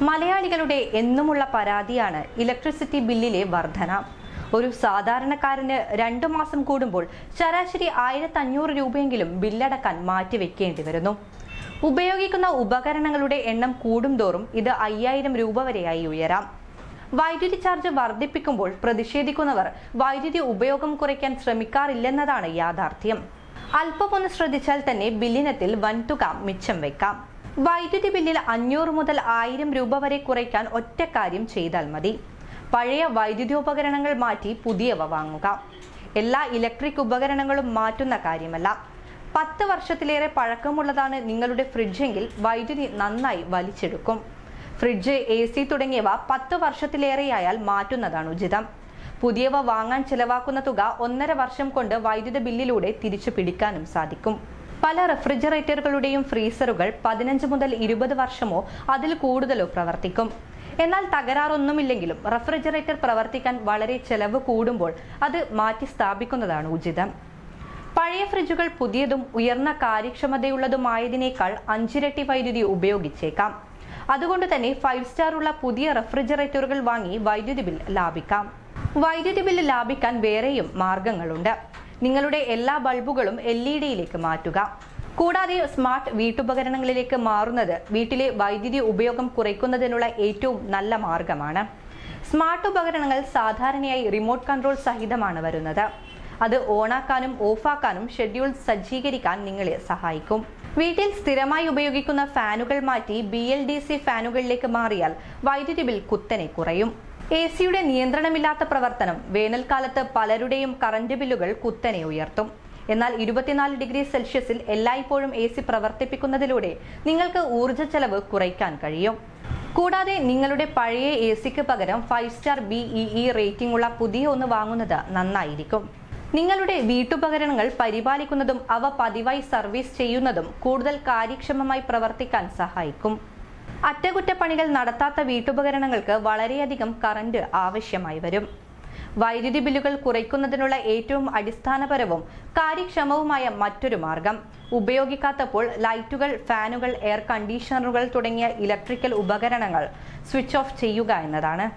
മലയാളികളുടെ എന്നുമുള്ള പരാതിയാണ് ഇലക്ട്രിസിറ്റി ബില്ലിലെ വർധന. ഒരു സാധാരണക്കാരന് 2 മാസം കൂടുമ്പോൾ ശരാശരി 1500 രൂപയെങ്കിലും ബില്ലടക്കാൻ മാറ്റിവെക്കേണ്ടി വരുന്നു. ഉപയോഗിക്കുന്ന ഉപകരണങ്ങളുടെ എണ്ണം കൂടുംതോറും ഇത് 5000 രൂപ വരെയായി ഉയരാം. വൈദ്യുതി ചാർജ് വർദ്ധിപ്പിക്കുമ്പോൾ പ്രതിഷേധിക്കുന്നവർ വൈദ്യുതി ഉപയോഗം കുറയ്ക്കാൻ ശ്രമിക്കാറില്ലെന്നതാണ് യാഥാർത്ഥ്യം. അല്പമൊന്ന് ശ്രദ്ധിച്ചാൽ തന്നെ ബില്ലിനത്തിൽ വൻതുക മിച്ചം വെക്കാം. വൈദ്യുതി ബില്ലിൽ 500 മുതൽ 1000 രൂപ വരെ കുറയ്ക്കാൻ ഒറ്റ കാര്യം ചെയ്താൽ മതി. പഴയ വൈദ്യുതോപകരണങ്ങൾ മാറ്റി പുതിയവ വാങ്ങുക. എല്ലാ ഇലക്ട്രിക് ഉപകരണങ്ങളും മാറ്റുന്ന കാര്യമല്ല. 10 വർഷത്തിലേറെ പഴക്കമുള്ളതാണ് നിങ്ങളുടെ ഫ്രിഡ്ജെങ്കിൽ വൈദ്യുതി നന്നായി വലിച്ചെടുക്കും. ഫ്രിഡ്ജ്, AC തുടങ്ങിയവ 10 വർഷത്തിലേറെയായാൽ മാറ്റുന്നതാണ് ഉചിതം. പുതിയവ വാങ്ങാൻ ചെലവാക്കുന്ന തുക 1.5 വർഷം കൊണ്ട് വൈദ്യുത ബില്ലിലൂടെ തിരിച്ചു പിടിക്കാനും സാധിക്കും. പല റെഫ്രിജറേറ്ററുകളുടെയും ഫ്രീസറുകൾ 15 മുതൽ 20 വർഷമോ അതിൽ കൂടുതലോ പ്രവർത്തിക്കും. എന്നാൽ തകരാറൊന്നുമില്ലെങ്കിലും റെഫ്രിജറേറ്റർ പ്രവർത്തിക്കാൻ വളരെ ചെലവ് കൂടുമ്പോൾ അത് മാറ്റി സ്ഥാപിക്കുന്നതാണ് ഉചിതം. പഴയ ഫ്രിഡ്ജുകൾ പുതിയതും ഉയർന്ന കാര്യക്ഷമതയുള്ളതുമായതിനേക്കാൾ 5 ഇരട്ടി വൈദ്യുതി ഉപയോഗിച്ചേക്കാം. അതുകൊണ്ട് തന്നെ 5 സ്റ്റാർ ഉള്ള പുതിയ റെഫ്രിജറേറ്ററുകൾ വാങ്ങി വൈദ്യുതി ബിൽ ലാഭിക്കാം. വൈദ്യുതി ബില്ല് ലാഭിക്കാൻ വേറെയും മാർഗങ്ങളുണ്ട്. നിങ്ങളുടെ എല്ലാ ബൾബുകളും LED-യിലേക്ക് മാറ്റുക. കൂടാതെ സ്മാർട്ട് വീട്ടുപകരണങ്ങളിലേക്ക് മാറുന്നത് വീട്ടിലെ വൈദ്യുതി ഉപയോഗം കുറയ്ക്കുന്നതിനുള്ള ഏറ്റവും നല്ല മാർഗമാണ്. സ്മാർട്ട് ഉപകരണങ്ങൾ സാധാരണയായി റിമോട്ട് കൺട്രോൾ സഹിതമാണ് വരുന്നത്. അത് ഓണാക്കാനും ഓഫാക്കാനും ഷെഡ്യൂൾ സജ്ജീകരിക്കാൻ നിങ്ങളെ സഹായിക്കും. വീട്ടിൽ സ്ഥിരമായി ഉപയോഗിക്കുന്ന ഫാനുകൾ മാറ്റി BLDC ഫാനുകളിലേക്ക് മാറിയാൽ വൈദ്യുതി ബിൽ കുത്തനെ കുറയും. AC-യുടെ നിയന്ത്രണമില്ലാത്ത പ്രവർത്തനം വേനൽക്കാലത്ത് പലരുടെയും കറന്റ് ബില്ലുകൾ കുത്തനെ ഉയർത്തും. എന്നാൽ 24 ഡിഗ്രി സെൽഷ്യസിൽ എല്ലായ്പ്പോഴും AC പ്രവർത്തിപ്പിക്കുന്നതിലൂടെ നിങ്ങൾക്ക് ഊർജ്ജ ചെലവ് കുറയ്ക്കാൻ കഴിയും. കൂടാതെ നിങ്ങളുടെ പഴയ AC-ക്ക് പകരം 5 സ്റ്റാർ BEE റേറ്റിംഗ് ഉള്ള പുതിയ ഒന്ന് വാങ്ങുന്നത് നന്നായിരിക്കും. നിങ്ങളുടെ വീട്ടുപകരണങ്ങൾ പരിപാലിക്കുന്നതും അവ പതിവായി സർവീസ് ചെയ്യുന്നതും കൂടുതൽ കാര്യക്ഷമമായി പ്രവർത്തിക്കാൻ സഹായിക്കും. അറ്റകുറ്റപ്പണികൾ നടത്താത്ത വീട്ടുപകരണങ്ങൾക്ക് വളരെയധികം കറന്റ് ആവശ്യമായി വരും. വൈദ്യുതി ബില്ലുകൾ കുറയ്ക്കുന്നതിനുള്ള ഏറ്റവും അടിസ്ഥാനപരവും കാര്യക്ഷമവുമായ മറ്റൊരു മാർഗം ഉപയോഗിക്കാത്തപ്പോൾ ലൈറ്റുകൾ, ഫാനുകൾ, എയർ കണ്ടീഷണറുകൾ തുടങ്ങിയ ഇലക്ട്രിക്കൽ ഉപകരണങ്ങൾ സ്വിച്ച് ഓഫ് ചെയ്യുക എന്നതാണ്.